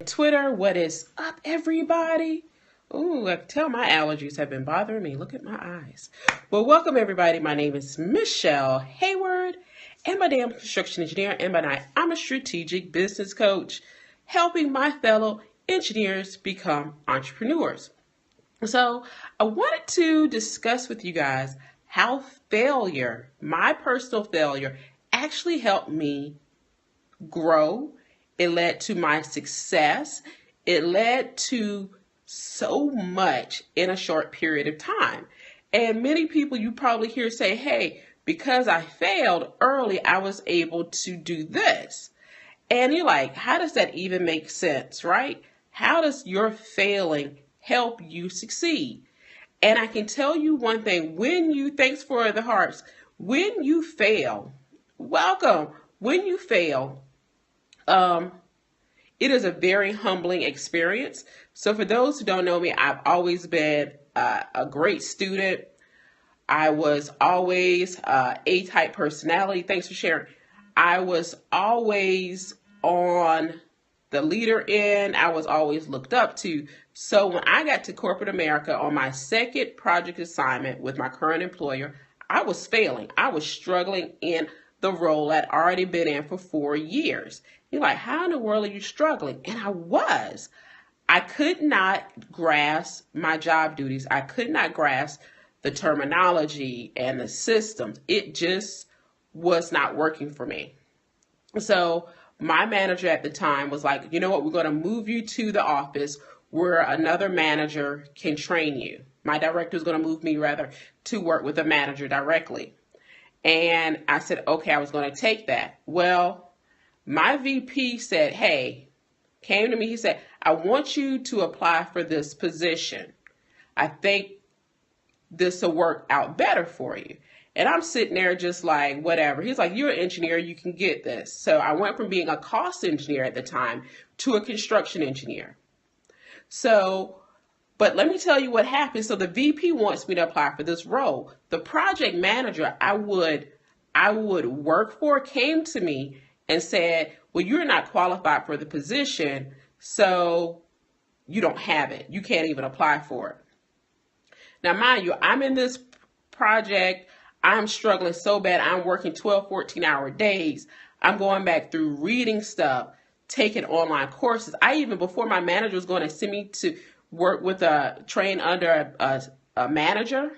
Twitter, what is up, everybody? Ooh, I can tell my allergies have been bothering me. Look at my eyes. Well, welcome, everybody. My name is Michelle Hayward, and by day I'm a construction engineer, and by night I'm a strategic business coach, helping my fellow engineers become entrepreneurs. So I wanted to discuss with you guys how failure, my personal failure, actually helped me grow. It led to my success. It led to so much in a short period of time. And many people you probably hear say, hey, because I failed early, I was able to do this. And you're like, how does that even make sense, right? How does your failing help you succeed? And I can tell you one thing, thanks for the hearts, when you fail, welcome, when you fail, it is a very humbling experience. So for those who don't know me, I've always been a great student. I was always A-type personality. Thanks for sharing. I was always on the leader end. I was always looked up to. So when I got to corporate America on my second project assignment with my current employer, I was failing. I was struggling in the role I'd already been in for 4 years. You're like, how in the world are you struggling? And I was. I could not grasp my job duties. I could not grasp the terminology and the systems. It just was not working for me. So my manager at the time was like, you know what, we're going to move you to the office where another manager can train you. My director is going to move me to work with a manager directly. And I said, okay, I was going to take that. Well, my VP said, came to me, he said, I want you to apply for this position. I think this will work out better for you. And I'm sitting there just like, whatever. He's like, you're an engineer, you can get this. So I went from being a cost engineer at the time to a construction engineer. So, but let me tell you what happened. So the VP wants me to apply for this role. The project manager I would work for came to me and said, well, you're not qualified for the position, so you don't have it. You can't even apply for it. Now, mind you, I'm in this project. I'm struggling so bad. I'm working 12, 14-hour days. I'm going back through reading stuff, taking online courses. Before my manager was going to send me to work train under a manager,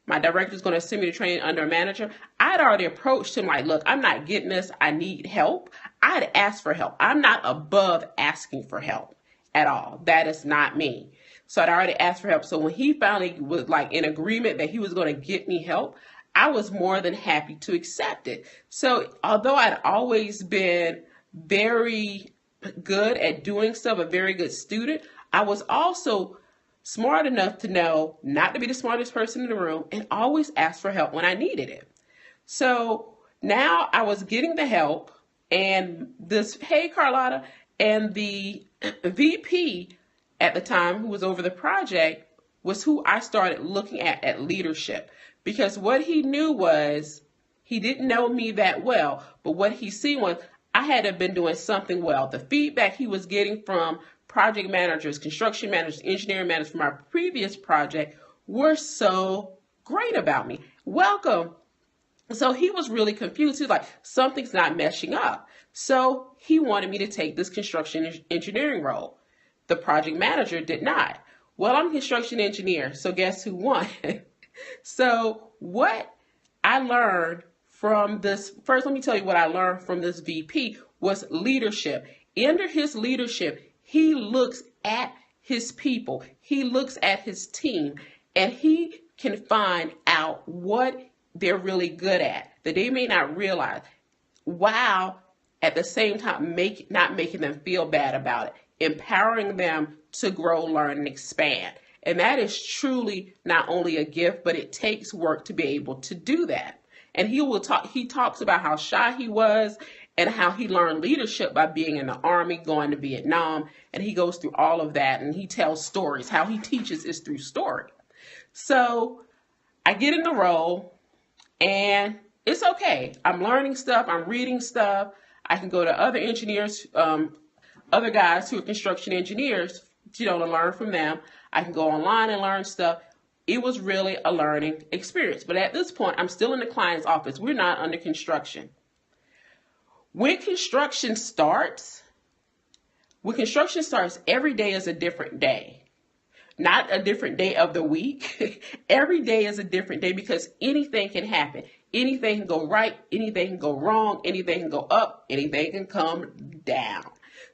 my director is going to send me to train under a manager. I'd already approached him like, look, I'm not getting this. I need help. I'd asked for help. I'm not above asking for help at all. That is not me. So I'd already asked for help. So when he finally was like in agreement that he was going to get me help, I was more than happy to accept it. So although I'd always been very good at doing stuff, a very good student, I was also smart enough to know not to be the smartest person in the room and always ask for help when I needed it. So now I was getting the help, and hey, Carlotta, and the VP at the time who was over the project was who I started looking at leadership, because what he knew was he didn't know me that well, but what he seen was I had to have been doing something well. The feedback he was getting from project managers, construction managers, engineering managers from our previous project were so great about me. Welcome. So he was really confused. He was like, something's not meshing up. So he wanted me to take this construction engineering role. The project manager did not. Well, I'm a construction engineer, so guess who won? So what I learned from this, first let me tell you what I learned from this VP was leadership. Under his leadership, he looks at his people, he looks at his team, and he can find out what they're really good at that they may not realize, while at the same time not making them feel bad about it, empowering them to grow, learn, and expand. And that is truly not only a gift, but it takes work to be able to do that. And he talks about how shy he was and how he learned leadership by being in the Army, going to Vietnam, and he goes through all of that, and he tells stories. How he teaches is through story. So I get in the role, and it's okay. I'm learning stuff. I'm reading stuff. I can go to other engineers, other guys who are construction engineers, to learn from them. I can go online and learn stuff. It was really a learning experience. But at this point, I'm still in the client's office. We're not under construction. When construction starts, every day is a different day. Not a different day of the week. Every day is a different day because anything can happen. Anything can go right, anything can go wrong, anything can go up, anything can come down.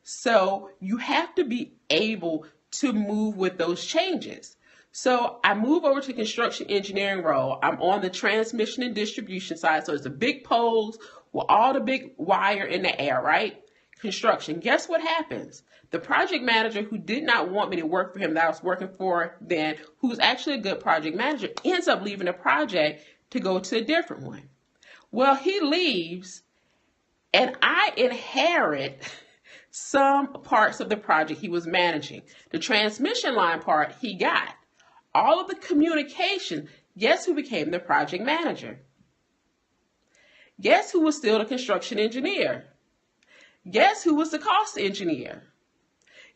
So you have to be able to move with those changes. So I move over to construction engineering role. I'm on the transmission and distribution side. So it's the big poles with all the big wire in the air, right? Construction. Guess what happens? The project manager who did not want me to work for him that I was working for then, who's actually a good project manager, ends up leaving the project to go to a different one. Well, he leaves and I inherit some parts of the project he was managing. The transmission line part he got. All of the communication, guess who became the project manager? Guess who was still the construction engineer? Guess who was the cost engineer?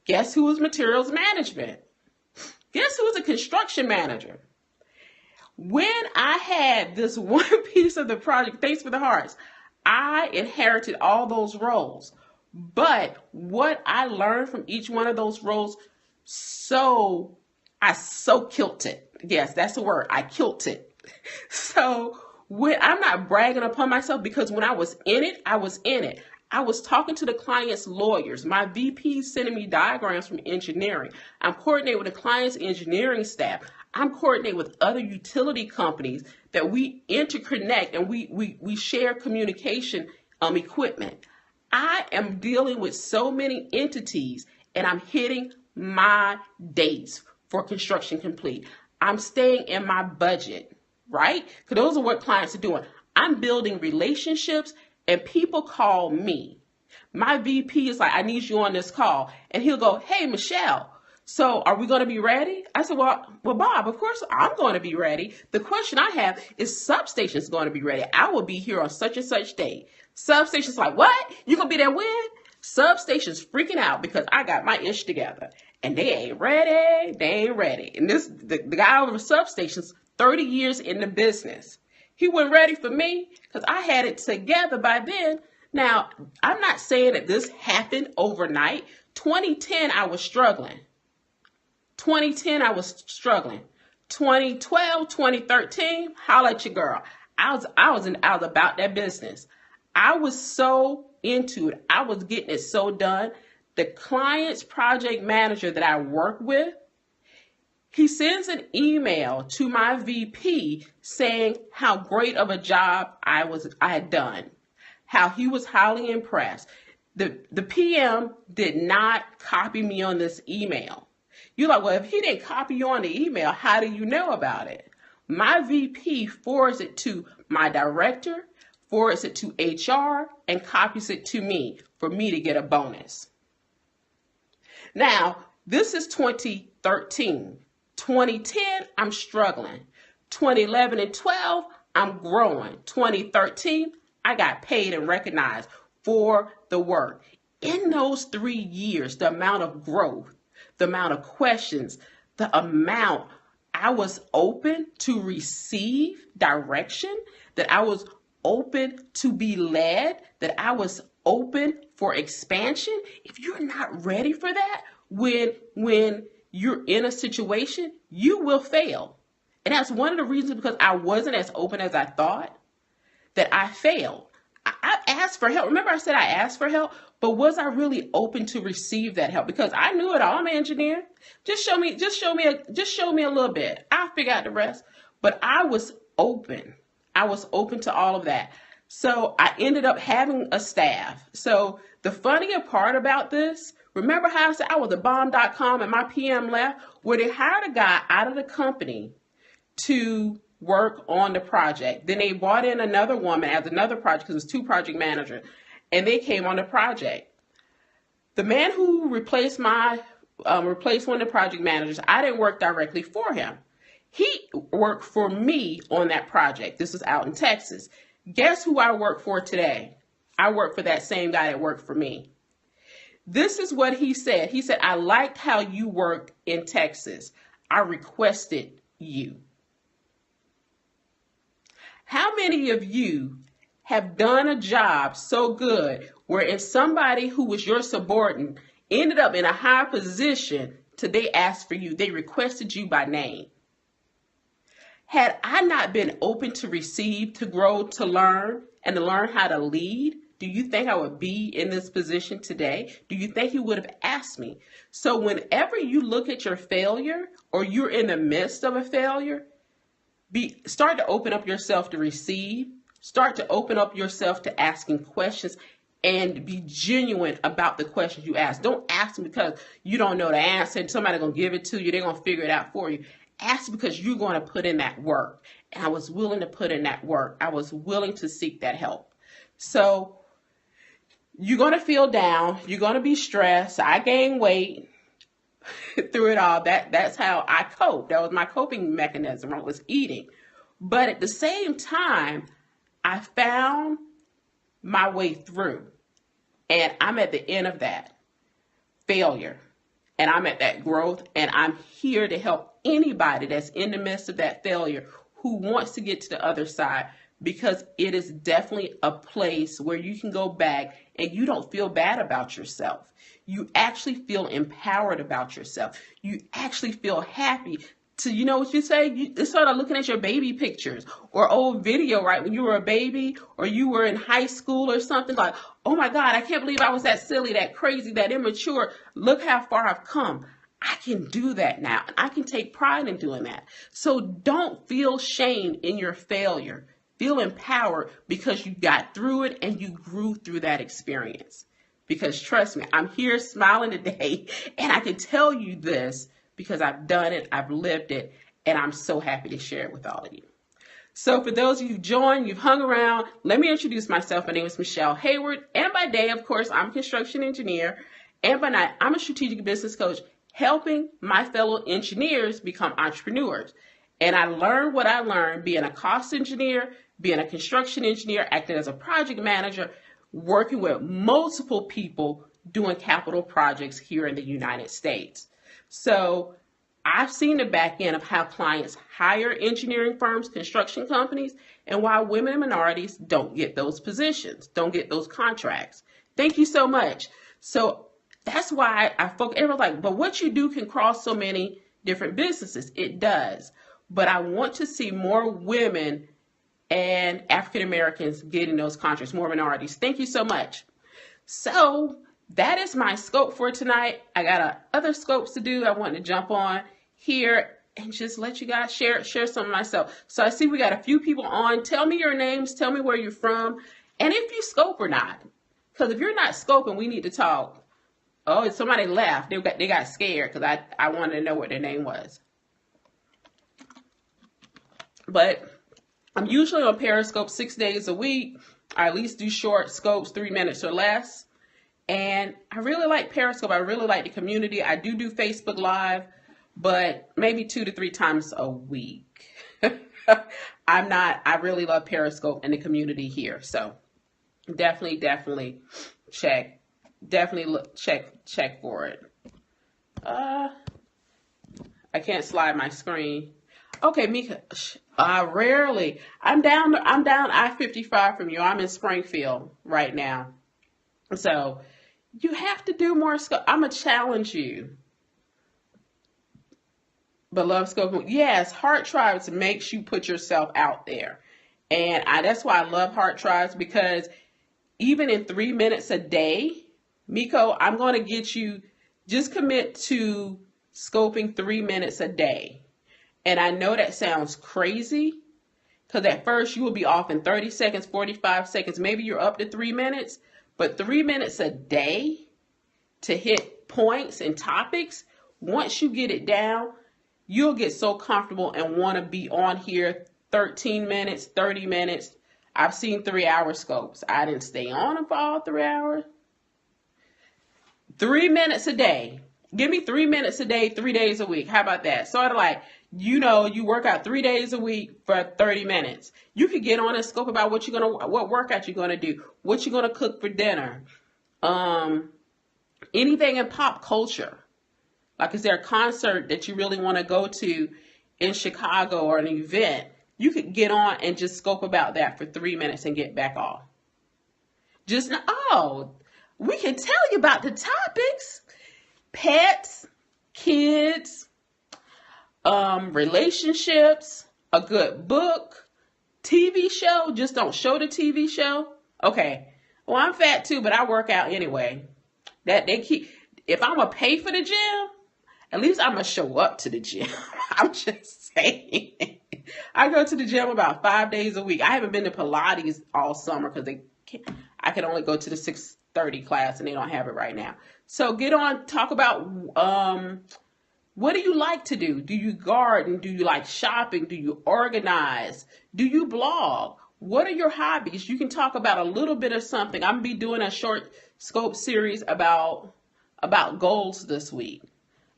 Guess who was materials management? Guess who was the construction manager? When I had this one piece of the project, thanks for the hearts, I inherited all those roles. But what I learned from each one of those roles, I killed it. Yes, that's the word. I killed it. So I'm not bragging upon myself because when I was in it, I was in it. I was talking to the client's lawyers. My VP sending me diagrams from engineering. I'm coordinating with the client's engineering staff. I'm coordinating with other utility companies that we interconnect and we share communication equipment. I am dealing with so many entities and I'm hitting my dates for construction complete. I'm staying in my budget, right? Because those are what clients are doing. I'm building relationships and people call me. My VP is like, I need you on this call. And he'll go, hey, Michelle, so are we going to be ready? I said, well, Bob, of course I'm going to be ready. The question I have is substation's going to be ready. I will be here on such and such date. Substation's like, what? You going to be there when? Substation's freaking out because I got my ish together. And they ain't ready. They ain't ready. And the guy over substation's 30 years in the business. He wasn't ready for me because I had it together by then. Now, I'm not saying that this happened overnight. 2010, I was struggling. 2012, 2013, holla at your girl. I was about that business. I was so into it. I was getting it so done. The client's project manager that I work with, he sends an email to my VP saying how great of a job I had done, how he was highly impressed. The PM did not copy me on this email. You're like, well, if he didn't copy you on the email, how do you know about it? My VP forwards it to my director, forwards it to HR, and copies it to me for me to get a bonus. Now, this is 2013. 2010, I'm struggling. 2011 and 12, I'm growing. 2013, I got paid and recognized for the work. In those 3 years, the amount of growth, the amount of questions, the amount I was open to receive direction, that I was open to be led, that I was open for expansion. If you're not ready for that, when you're in a situation, you will fail. And that's one of the reasons, because I wasn't as open as I thought, that I failed. I asked for help. Remember I said I asked for help, but was I really open to receive that help? Because I knew it all. I'm an engineer. Just show me a little bit. I'll figure out the rest. But I was open. I was open to all of that. So I ended up having a staff. So the funnier part about this, remember how I said I was at bomb.com and my PM left? Where they hired a guy out of the company to work on the project. Then they brought in another woman as another project, because it was 2 project managers, and they came on the project. The man who replaced one of the project managers, I didn't work directly for him. He worked for me on that project. This was out in Texas. Guess who I work for today? I work for that same guy that worked for me. This is what he said. He said, I liked how you worked in Texas. I requested you. How many of you have done a job so good where if somebody who was your subordinate ended up in a high position till they asked for you, they requested you by name? Had I not been open to receive, to grow, to learn, and to learn how to lead, do you think I would be in this position today? Do you think you would have asked me? So whenever you look at your failure or you're in the midst of a failure, start to open up yourself to receive, start to open up yourself to asking questions, and be genuine about the questions you ask. Don't ask them because you don't know the answer and somebody's going to give it to you. They're going to figure it out for you. Ask because you're going to put in that work. And I was willing to put in that work. I was willing to seek that help. So you're going to feel down. You're going to be stressed. I gained weight through it all. That's how I coped. That was my coping mechanism. I was eating. But at the same time, I found my way through. And I'm at the end of that failure. And I'm at that growth. And I'm here to help anybody that's in the midst of that failure who wants to get to the other side, because it is definitely a place where you can go back and you don't feel bad about yourself. You actually feel empowered about yourself. You actually feel happy to, you know what you say? It's sort of looking at your baby pictures or old video, right? When you were a baby or you were in high school or something, like, oh my God, I can't believe I was that silly, that crazy, that immature. Look how far I've come. I can do that now. And I can take pride in doing that. So don't feel shame in your failure. Feel empowered because you got through it and you grew through that experience. Because trust me, I'm here smiling today and I can tell you this because I've done it, I've lived it, and I'm so happy to share it with all of you. So for those of you who joined, you've hung around, let me introduce myself. My name is Michelle Hayward, and by day, of course, I'm a construction engineer, and by night, I'm a strategic business coach helping my fellow engineers become entrepreneurs. And I learned what I learned being a cost engineer, being a construction engineer, acting as a project manager, working with multiple people doing capital projects here in the United States. So I've seen the back end of how clients hire engineering firms, construction companies, and why women and minorities don't get those positions, don't get those contracts. Thank you so much. So that's why I focus. Everyone's like, but what you do can cross so many different businesses. It does. But I want to see more women and African Americans getting those contracts, more minorities. Thank you so much. So that is my scope for tonight. I got other scopes to do. I want to jump on here and just let you guys share some of myself. So I see we got a few people on. Tell me your names. Tell me where you're from. And if you scope or not. Because if you're not scoping, we need to talk. Oh, somebody left. They got scared because I wanted to know what their name was. But I'm usually on Periscope 6 days a week. I at least do short scopes, 3 minutes or less. And I really like Periscope. I really like the community. I do Facebook Live, but maybe 2 to 3 times a week. I really love Periscope and the community here. So definitely check. Definitely check for it. I can't slide my screen. Okay, Mika. Rarely. I'm down I-55 from you. I'm in Springfield right now. So you have to do more scope. I'm going to challenge you. But love scope. Yes, Heart Tribes makes you put yourself out there. And that's why I love Heart Tribes, because even in 3 minutes a day, Miko, I'm going to get you, just commit to scoping 3 minutes a day. And I know that sounds crazy, because at first you will be off in 30 seconds, 45 seconds, maybe you're up to 3 minutes, but 3 minutes a day to hit points and topics, once you get it down, you'll get so comfortable and want to be on here 13 minutes, 30 minutes. I've seen 3-hour scopes. I didn't stay on them for all 3 hours. 3 minutes a day. Give me 3 minutes a day, 3 days a week. How about that? Sort of like, you work out 3 days a week for 30 minutes. You could get on and scope about what workout you're gonna do, what you're gonna cook for dinner. Anything in pop culture. Like, is there a concert that you really want to go to in Chicago or an event? You could get on and just scope about that for 3 minutes and get back off. We can tell you about the topics. Pets, kids, relationships, a good book, TV show. Just don't show the TV show. Okay. Well, I'm fat too, but I work out anyway. If I'm gonna pay for the gym, at least I'm gonna show up to the gym. I'm just saying. I go to the gym about 5 days a week. I haven't been to Pilates all summer because I can only go to the 6:30 class and they don't have it right now. So get on, talk about what do you like to do? Do you garden? Do you like shopping? Do you organize? Do you blog? What are your hobbies? You can talk about a little bit of something. I'm gonna be doing a short scope series about goals this week.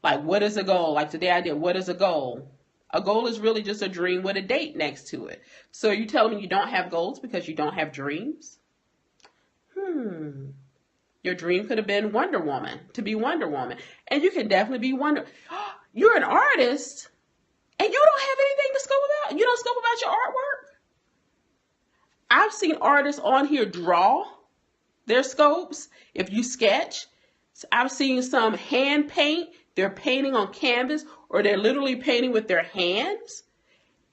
Like, what is a goal? Like today I did, what is a goal? A goal is really just a dream with a date next to it. So are you telling me you don't have goals because you don't have dreams? Your dream could have been Wonder Woman, to be Wonder Woman. And you can definitely be You're an artist and you don't have anything to scope about? You don't scope about your artwork? I've seen artists on here draw their scopes. If you sketch, I've seen some hand paint. They're painting on canvas or they're literally painting with their hands.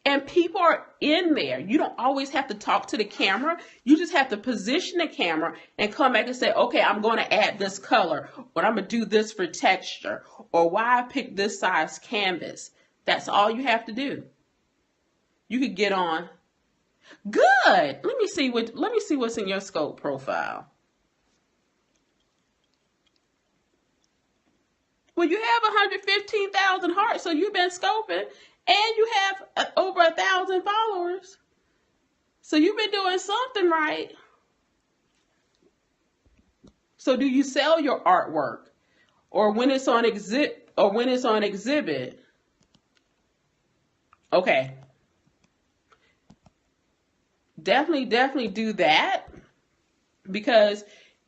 And people are in there. You don't always have to talk to the camera. You just have to position the camera and come back and say, okay, I'm going to add this color, or I'm going to do this for texture, or why I picked this size canvas. That's all you have to do. You could get on. Good. Let me see what's in your scope profile. Well, you have 115,000 hearts, so you've been scoping. And you have over 1,000 followers. So you've been doing something right. So do you sell your artwork? Or when it's on exhibit? Okay. Definitely do that. Because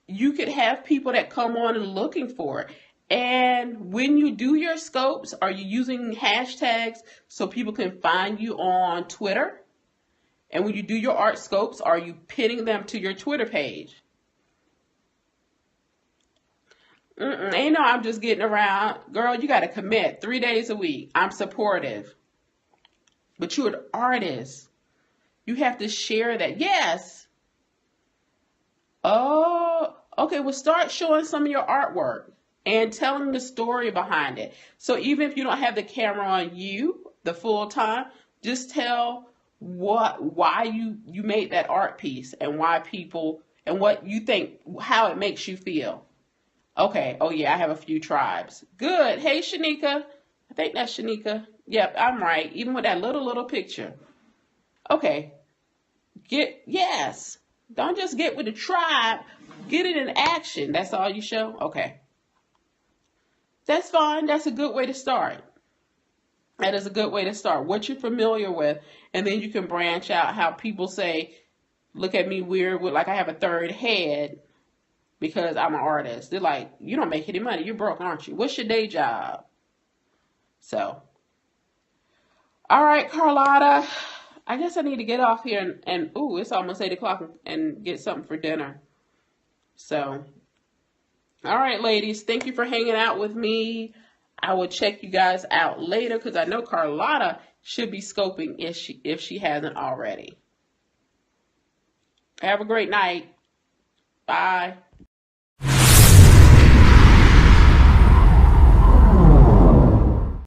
you could have people that come on and looking for it. And when you do your scopes, are you using hashtags so people can find you on Twitter? And when you do your art scopes, are you pinning them to your Twitter page? Ain't no, I'm just getting around. Girl, you got to commit 3 days a week. I'm supportive. But you're an artist. You have to share that. Yes. Oh, okay. Well, start showing some of your artwork and telling the story behind it. So even if you don't have the camera on you the full time, just tell why you made that art piece and why people and what you think, how it makes you feel. Okay. Oh yeah, I have a few tribes. Good. Hey, Shanika. I think that's Shanika. Yep, I'm right. Even with that little picture. Okay. Yes. Don't just get with the tribe. Get it in action. That's all you show? Okay. That's fine. That's a good way to start. That is a good way to start. What you're familiar with, and then you can branch out how people say, look at me weird with like I have a third head because I'm an artist. They're like, you don't make any money. You're broke, aren't you? What's your day job? So, all right, Carlotta. I guess I need to get off here and it's almost 8 o'clock and get something for dinner. So, all right, ladies, thank you for hanging out with me. I will check you guys out later because I know Carlotta should be scoping if she hasn't already. Have a great night. Bye.